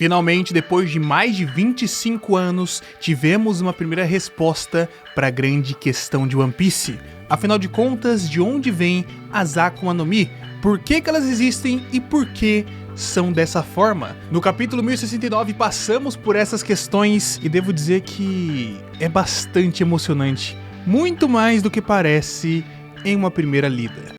Finalmente, depois de mais de 25 anos, tivemos uma primeira resposta para a grande questão de One Piece. Afinal de contas, de onde vêm as Akuma no Mi? Por que elas existem e por que são dessa forma? No capítulo 1069 passamos por essas questões e devo dizer que é bastante emocionante. Muito mais do que parece em uma primeira lida.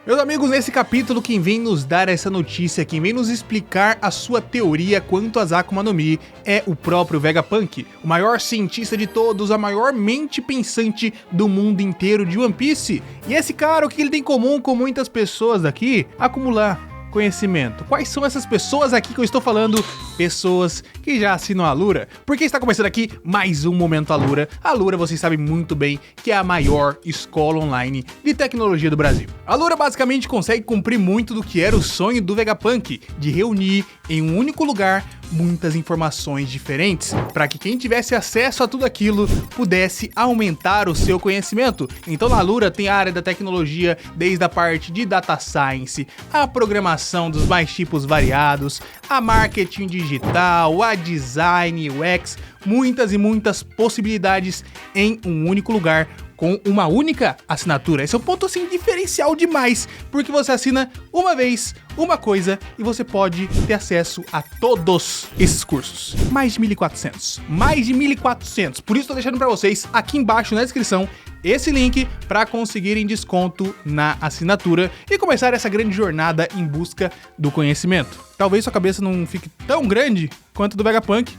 Meus amigos, nesse capítulo quem vem nos dar essa notícia, quem vem nos explicar a sua teoria quanto às Akuma no Mi é o próprio Vegapunk, o maior cientista de todos, a maior mente pensante do mundo inteiro de One Piece. E esse cara, o que ele tem em comum com muitas pessoas daqui? Acumular conhecimento. Quais são essas pessoas aqui que eu estou falando? Pessoas que já assinam a Alura. Porque está começando aqui mais um Momento Alura. A Alura, vocês sabem muito bem, que é a maior escola online de tecnologia do Brasil. A Alura basicamente consegue cumprir muito do que era o sonho do Vegapunk, de reunir em um único lugar muitas informações diferentes, para que quem tivesse acesso a tudo aquilo pudesse aumentar o seu conhecimento. Então na Alura tem a área da tecnologia, desde a parte de data science, a programação dos mais tipos variados, a marketing digital, a design, UX, muitas e muitas possibilidades em um único lugar, com uma única assinatura. Esse é um ponto assim diferencial demais, porque você assina uma vez uma coisa e você pode ter acesso a todos esses cursos. Mais de 1.400. Mais de 1.400. Por isso tô deixando para vocês aqui embaixo na descrição esse link para conseguirem desconto na assinatura e começar essa grande jornada em busca do conhecimento. Talvez sua cabeça não fique tão grande quanto do Vegapunk,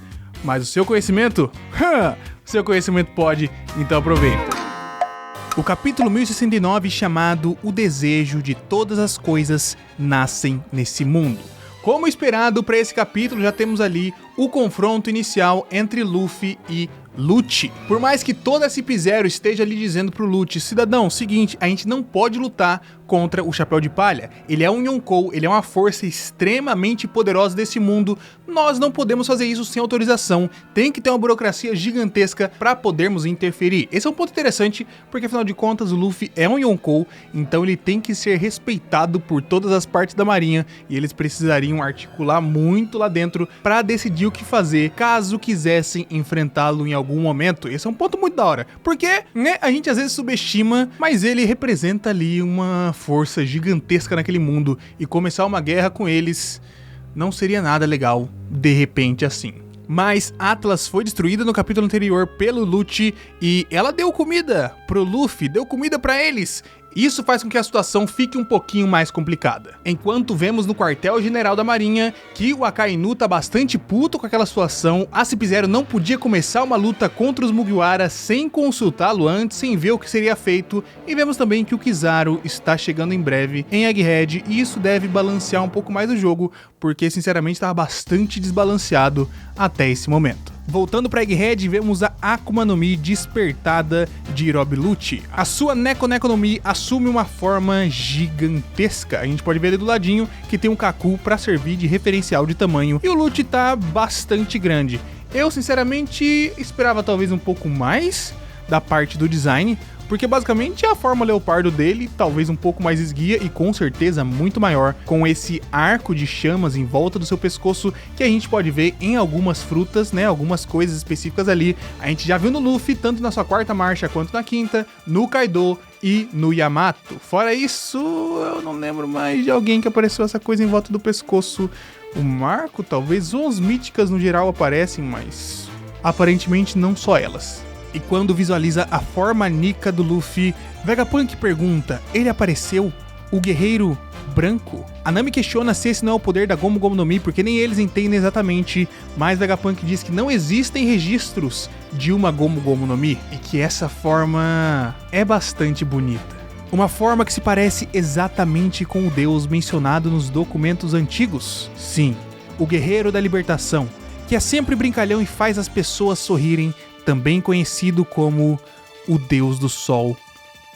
mas o seu conhecimento, pode, então aproveita. O capítulo 1069, chamado O Desejo de Todas as Coisas Nascem Nesse Mundo. Como esperado para esse capítulo, já temos ali o confronto inicial entre Luffy e Lucci. Por mais que toda a CP0 esteja ali dizendo pro Lucci: cidadão, seguinte, a gente não pode lutar contra o Chapéu de Palha. Ele é um Yonkou, ele é uma força extremamente poderosa desse mundo. Nós não podemos fazer isso sem autorização. Tem que ter uma burocracia gigantesca para podermos interferir. Esse é um ponto interessante, porque afinal de contas o Luffy é um Yonkou, então ele tem que ser respeitado por todas as partes da marinha e eles precisariam articular muito lá dentro para decidir o que fazer caso quisessem enfrentá-lo em algum momento. Esse é um ponto muito da hora, porque, né, a gente às vezes subestima, mas ele representa ali uma força gigantesca naquele mundo e começar uma guerra com eles não seria nada legal de repente assim. Mas Atlas foi destruída no capítulo anterior pelo Lucci e ela deu comida pro Luffy, deu comida pra eles. Isso faz com que a situação fique um pouquinho mais complicada. Enquanto vemos no quartel-general da Marinha que o Akainu tá bastante puto com aquela situação, a CP0 não podia começar uma luta contra os Mugiwara sem consultá-lo antes, sem ver o que seria feito, e vemos também que o Kizaru está chegando em breve em Egghead, e isso deve balancear um pouco mais o jogo, porque sinceramente estava bastante desbalanceado até esse momento. Voltando para Egghead, vemos a Akuma no Mi despertada de Rob Lucci. A sua Neko Neko no Mi assume uma forma gigantesca. A gente pode ver ali do ladinho que tem um Kaku para servir de referencial de tamanho. E o Lucci tá bastante grande. Eu, sinceramente, esperava talvez um pouco mais da parte do design, porque basicamente é a forma leopardo dele, talvez um pouco mais esguia e com certeza muito maior, com esse arco de chamas em volta do seu pescoço que a gente pode ver em algumas frutas, né, algumas coisas específicas ali. A gente já viu no Luffy, tanto na sua quarta marcha quanto na quinta, no Kaido e no Yamato. Fora isso, eu não lembro mais de alguém que apareceu essa coisa em volta do pescoço. O Marco, talvez, ou as míticas no geral aparecem, mas aparentemente não só elas. E quando visualiza a forma Nika do Luffy, Vegapunk pergunta: ele apareceu? O guerreiro branco? A Nami questiona se esse não é o poder da Gomu Gomu no Mi, porque nem eles entendem exatamente, mas Vegapunk diz que não existem registros de uma Gomu Gomu no Mi, e que essa forma é bastante bonita. Uma forma que se parece exatamente com o deus mencionado nos documentos antigos. Sim, o guerreiro da libertação, que é sempre brincalhão e faz as pessoas sorrirem, também conhecido como o Deus do Sol,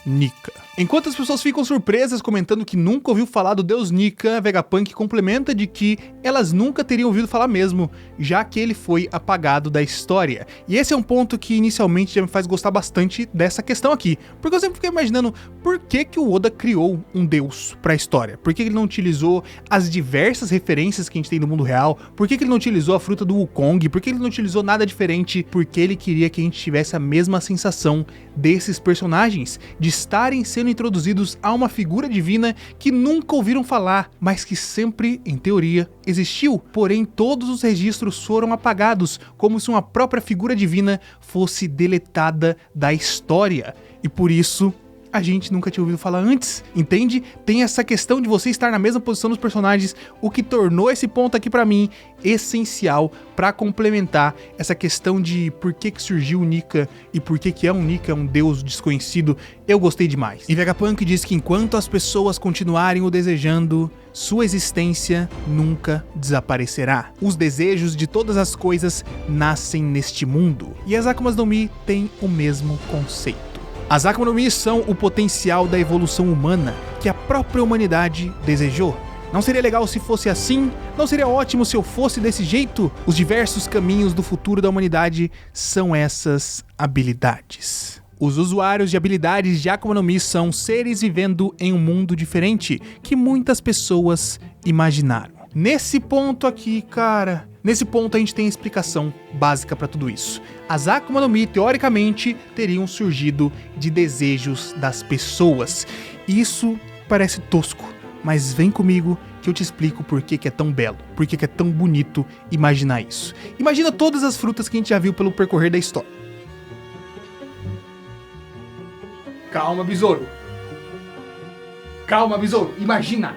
Nika. Enquanto as pessoas ficam surpresas comentando que nunca ouviu falar do deus Nika, Vegapunk complementa de que elas nunca teriam ouvido falar mesmo, já que ele foi apagado da história. E esse é um ponto que inicialmente já me faz gostar bastante dessa questão aqui, porque eu sempre fiquei imaginando por que o Oda criou um deus pra história, por que ele não utilizou as diversas referências que a gente tem no mundo real, por que ele não utilizou a fruta do Wukong, por que ele não utilizou nada diferente, porque ele queria que a gente tivesse a mesma sensação desses personagens, de estarem sendo introduzidos a uma figura divina que nunca ouviram falar, mas que sempre, em teoria, existiu. Porém, todos os registros foram apagados, como se uma própria figura divina fosse deletada da história. E por isso, a gente nunca tinha ouvido falar antes, entende? Tem essa questão de você estar na mesma posição dos personagens, o que tornou esse ponto aqui pra mim essencial pra complementar essa questão de por que surgiu o Nika e por que é um Nika, um deus desconhecido. Eu gostei demais. E Vegapunk diz que enquanto as pessoas continuarem o desejando, sua existência nunca desaparecerá. Os desejos de todas as coisas nascem neste mundo. E as Akumas no Mi têm o mesmo conceito. As Akuma no Mi são o potencial da evolução humana que a própria humanidade desejou. Não seria legal se fosse assim? Não seria ótimo se eu fosse desse jeito? Os diversos caminhos do futuro da humanidade são essas habilidades. Os usuários de habilidades de Akuma no Mi são seres vivendo em um mundo diferente que muitas pessoas imaginaram. Nesse ponto aqui, cara, nesse ponto a gente tem a explicação básica para tudo isso. As Akuma no Mi, teoricamente, teriam surgido de desejos das pessoas. Isso parece tosco, mas vem comigo que eu te explico por que é tão belo, por que é tão bonito imaginar isso. Imagina todas as frutas que a gente já viu pelo percorrer da história. Calma, besouro. Calma, besouro. Imagina.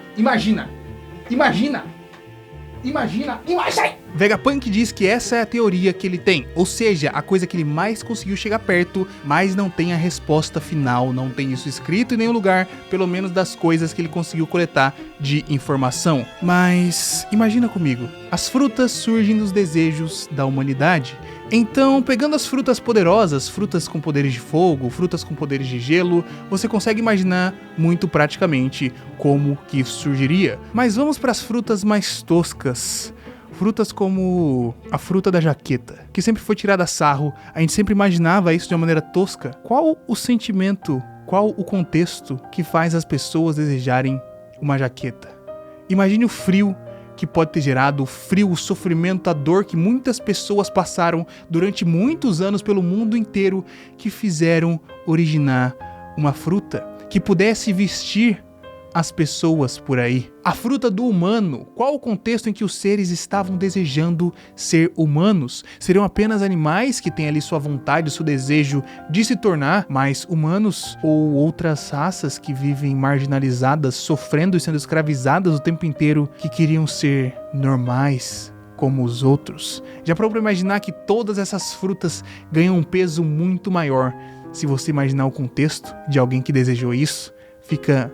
Vegapunk diz que essa é a teoria que ele tem, ou seja, a coisa que ele mais conseguiu chegar perto, mas não tem a resposta final, não tem isso escrito em nenhum lugar, pelo menos das coisas que ele conseguiu coletar de informação. Mas imagina comigo, as frutas surgem dos desejos da humanidade. Então, pegando as frutas poderosas, frutas com poderes de fogo, frutas com poderes de gelo, você consegue imaginar muito praticamente como que isso surgiria. Mas vamos para as frutas mais toscas. Frutas como a fruta da jaqueta, que sempre foi tirada a sarro, a gente sempre imaginava isso de uma maneira tosca. Qual o sentimento, qual o contexto que faz as pessoas desejarem uma jaqueta? Imagine o frio que pode ter gerado, o frio, o sofrimento, a dor que muitas pessoas passaram durante muitos anos pelo mundo inteiro, que fizeram originar uma fruta que pudesse vestir as pessoas por aí. A fruta do humano, qual o contexto em que os seres estavam desejando ser humanos? Seriam apenas animais que têm ali sua vontade, seu desejo de se tornar mais humanos? Ou outras raças que vivem marginalizadas, sofrendo e sendo escravizadas o tempo inteiro, que queriam ser normais como os outros? Já parou pra imaginar que todas essas frutas ganham um peso muito maior? Se você imaginar o contexto de alguém que desejou isso, fica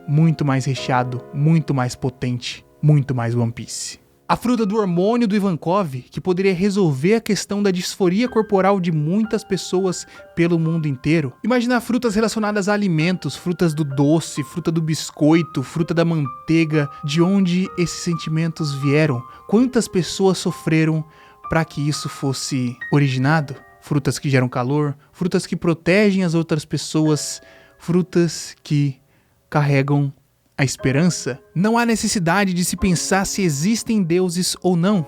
muito mais recheado, muito mais potente, muito mais One Piece. A fruta do hormônio do Ivankov, que poderia resolver a questão da disforia corporal de muitas pessoas pelo mundo inteiro. Imagina frutas relacionadas a alimentos, frutas do doce, fruta do biscoito, fruta da manteiga, de onde esses sentimentos vieram, quantas pessoas sofreram para que isso fosse originado. Frutas que geram calor, frutas que protegem as outras pessoas, frutas que carregam a esperança. Não há necessidade de se pensar se existem deuses ou não.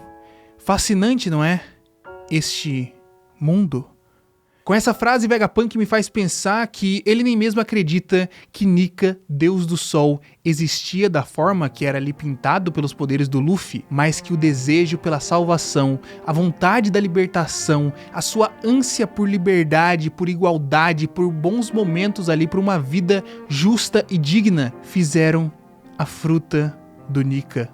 Fascinante, não é? Este mundo. Com essa frase, Vegapunk me faz pensar que ele nem mesmo acredita que Nika, deus do sol, existia da forma que era ali pintado pelos poderes do Luffy, mas que o desejo pela salvação, a vontade da libertação, a sua ânsia por liberdade, por igualdade, por bons momentos ali, por uma vida justa e digna, fizeram a fruta do Nika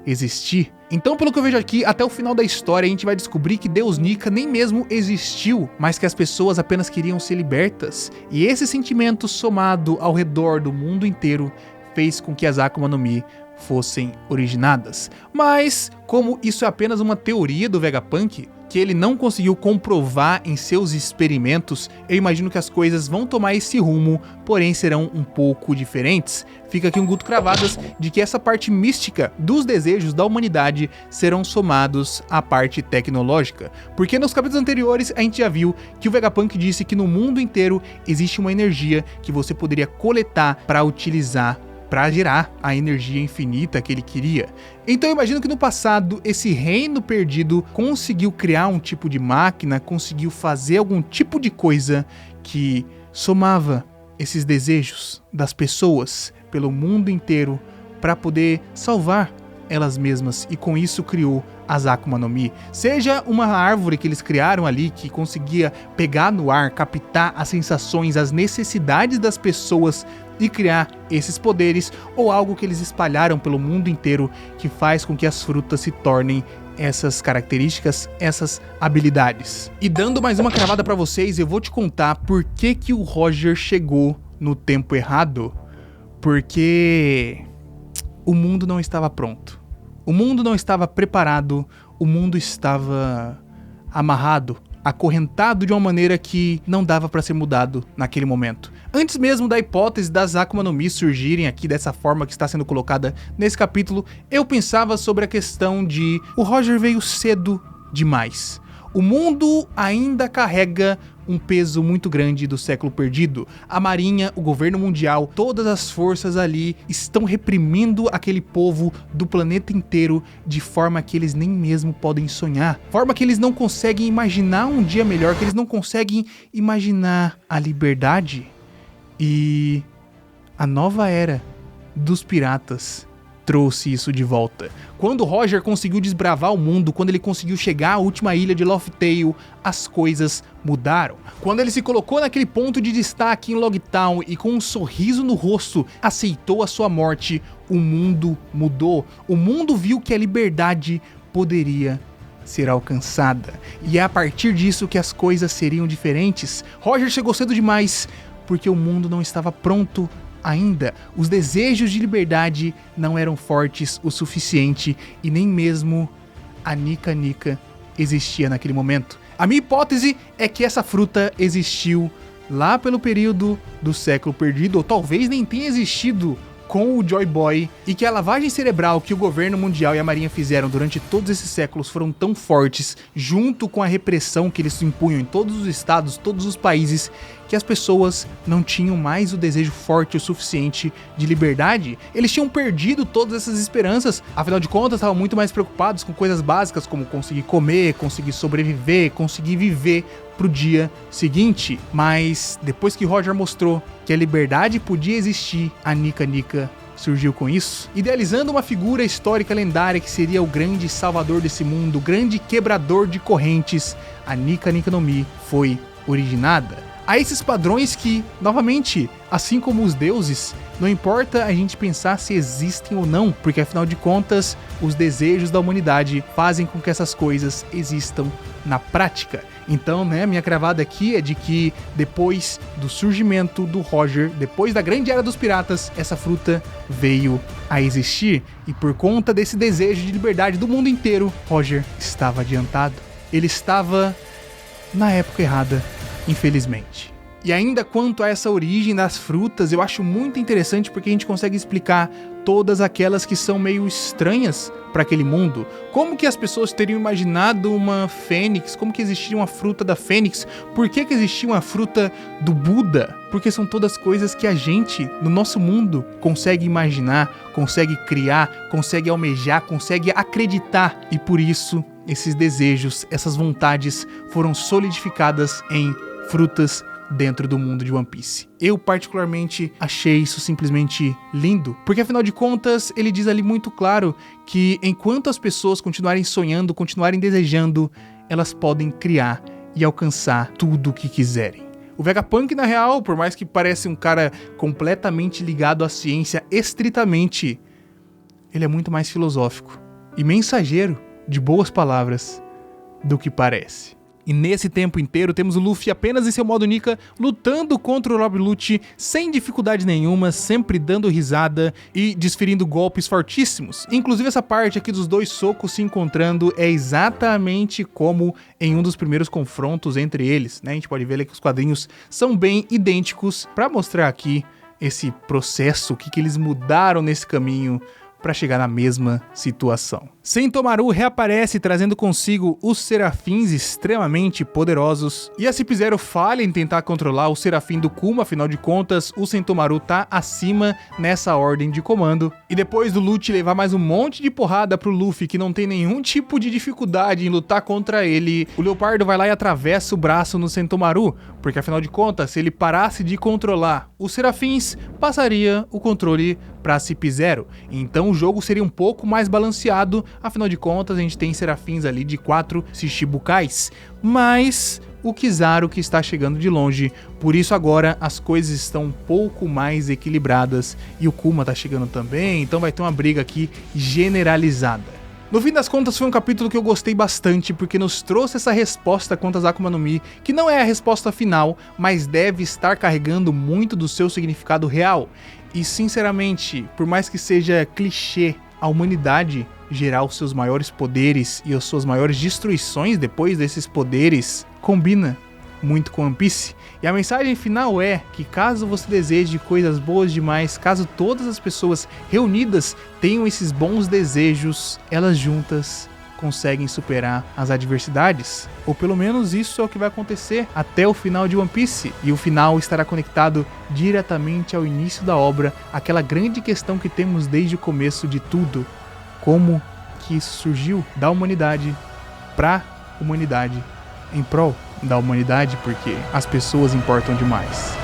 existir. Então, pelo que eu vejo aqui, até o final da história a gente vai descobrir que Deus Nika nem mesmo existiu, mas que as pessoas apenas queriam ser libertas. E esse sentimento, somado ao redor do mundo inteiro, fez com que as Akuma no Mi fossem originadas. Mas, como isso é apenas uma teoria do Vegapunk, que ele não conseguiu comprovar em seus experimentos, eu imagino que as coisas vão tomar esse rumo, porém serão um pouco diferentes. Fica aqui um guto cravadas de que essa parte mística dos desejos da humanidade serão somados à parte tecnológica. Porque nos capítulos anteriores a gente já viu que o Vegapunk disse que no mundo inteiro existe uma energia que você poderia coletar para utilizar para gerar a energia infinita que ele queria. Então eu imagino que no passado esse reino perdido conseguiu criar um tipo de máquina, conseguiu fazer algum tipo de coisa que somava esses desejos das pessoas pelo mundo inteiro para poder salvar elas mesmas, e com isso criou as Akuma no Mi. Seja uma árvore que eles criaram ali que conseguia pegar no ar, captar as sensações, as necessidades das pessoas e criar esses poderes, ou algo que eles espalharam pelo mundo inteiro que faz com que as frutas se tornem essas características, essas habilidades. E dando mais uma cravada para vocês, eu vou te contar por que o Roger chegou no tempo errado. Porque o mundo não estava pronto. O mundo não estava preparado, o mundo estava amarrado, acorrentado de uma maneira que não dava para ser mudado naquele momento. Antes mesmo da hipótese das Akuma no Mi surgirem aqui dessa forma que está sendo colocada nesse capítulo, eu pensava sobre a questão de o Roger veio cedo demais. O mundo ainda carrega um peso muito grande do século perdido. A Marinha, o governo mundial, todas as forças ali estão reprimindo aquele povo do planeta inteiro de forma que eles nem mesmo podem sonhar. Forma que eles não conseguem imaginar um dia melhor, que eles não conseguem imaginar a liberdade. E a nova era dos piratas trouxe isso de volta. Quando Roger conseguiu desbravar o mundo, quando ele conseguiu chegar à última ilha de Laugh Tale, as coisas mudaram. Quando ele se colocou naquele ponto de destaque em Logtown e com um sorriso no rosto aceitou a sua morte, o mundo mudou. O mundo viu que a liberdade poderia ser alcançada. E é a partir disso que as coisas seriam diferentes. Roger chegou cedo demais porque o mundo não estava pronto ainda. Os desejos de liberdade não eram fortes o suficiente e nem mesmo a Nika Nika existia naquele momento. A minha hipótese é que essa fruta existiu lá pelo período do século perdido, ou talvez nem tenha existido com o Joy Boy, e que a lavagem cerebral que o governo mundial e a marinha fizeram durante todos esses séculos foram tão fortes, junto com a repressão que eles impunham em todos os estados, todos os países, que as pessoas não tinham mais o desejo forte o suficiente de liberdade. Eles tinham perdido todas essas esperanças, afinal de contas estavam muito mais preocupados com coisas básicas como conseguir comer, conseguir sobreviver, conseguir viver pro dia seguinte. Mas depois que Roger mostrou que a liberdade podia existir, a Nika Nika surgiu com isso, idealizando uma figura histórica lendária que seria o grande salvador desse mundo, o grande quebrador de correntes. A Nika Nika no Mi foi originada. A esses padrões que, novamente, assim como os deuses, não importa a gente pensar se existem ou não, porque afinal de contas, os desejos da humanidade fazem com que essas coisas existam na prática. Então, minha cravada aqui é de que depois do surgimento do Roger, depois da grande era dos piratas, essa fruta veio a existir. E por conta desse desejo de liberdade do mundo inteiro, Roger estava adiantado. Ele estava na época errada, infelizmente. E ainda quanto a essa origem das frutas, eu acho muito interessante porque a gente consegue explicar todas aquelas que são meio estranhas para aquele mundo. Como que as pessoas teriam imaginado uma fênix? Como que existiria uma fruta da fênix? Por que existia uma fruta do Buda? Porque são todas coisas que a gente, no nosso mundo, consegue imaginar, consegue criar, consegue almejar, consegue acreditar. E por isso, esses desejos, essas vontades foram solidificadas em frutas dentro do mundo de One Piece. Eu particularmente achei isso simplesmente lindo, porque afinal de contas ele diz ali muito claro que enquanto as pessoas continuarem sonhando, continuarem desejando, elas podem criar e alcançar tudo o que quiserem. O Vegapunk, na real, por mais que pareça um cara completamente ligado à ciência estritamente, ele é muito mais filosófico e mensageiro de boas palavras do que parece. E nesse tempo inteiro temos o Luffy apenas em seu modo Nika, lutando contra o Rob Lucci sem dificuldade nenhuma, sempre dando risada e desferindo golpes fortíssimos. Inclusive essa parte aqui dos dois socos se encontrando é exatamente como em um dos primeiros confrontos entre eles, né? A gente pode ver que os quadrinhos são bem idênticos para mostrar aqui esse processo, o que eles mudaram nesse caminho para chegar na mesma situação. Sentomaru reaparece trazendo consigo os serafins extremamente poderosos, e a CIP0 falha em tentar controlar o serafim do Kuma, afinal de contas o Sentomaru tá acima nessa ordem de comando. E depois do Lucci levar mais um monte de porrada pro Luffy, que não tem nenhum tipo de dificuldade em lutar contra ele, o Leopardo vai lá e atravessa o braço no Sentomaru, porque afinal de contas, se ele parasse de controlar os serafins, passaria o controle para CIP0. Então o jogo seria um pouco mais balanceado, afinal de contas a gente tem serafins ali de 4 Shichibukais, mas o Kizaru que está chegando de longe, por isso agora as coisas estão um pouco mais equilibradas e o Kuma tá chegando também, então vai ter uma briga aqui generalizada. No fim das contas foi um capítulo que eu gostei bastante porque nos trouxe essa resposta quanto às Akuma no Mi, que não é a resposta final, mas deve estar carregando muito do seu significado real. E sinceramente, por mais que seja clichê, a humanidade gerar os seus maiores poderes e as suas maiores destruições depois desses poderes, combina muito com One Piece. E a mensagem final é que caso você deseje coisas boas demais, caso todas as pessoas reunidas tenham esses bons desejos, elas juntas conseguem superar as adversidades. Ou pelo menos isso é o que vai acontecer até o final de One Piece. E o final estará conectado diretamente ao início da obra, aquela grande questão que temos desde o começo de tudo. Como que isso surgiu da humanidade pra humanidade, em prol da humanidade, porque as pessoas importam demais.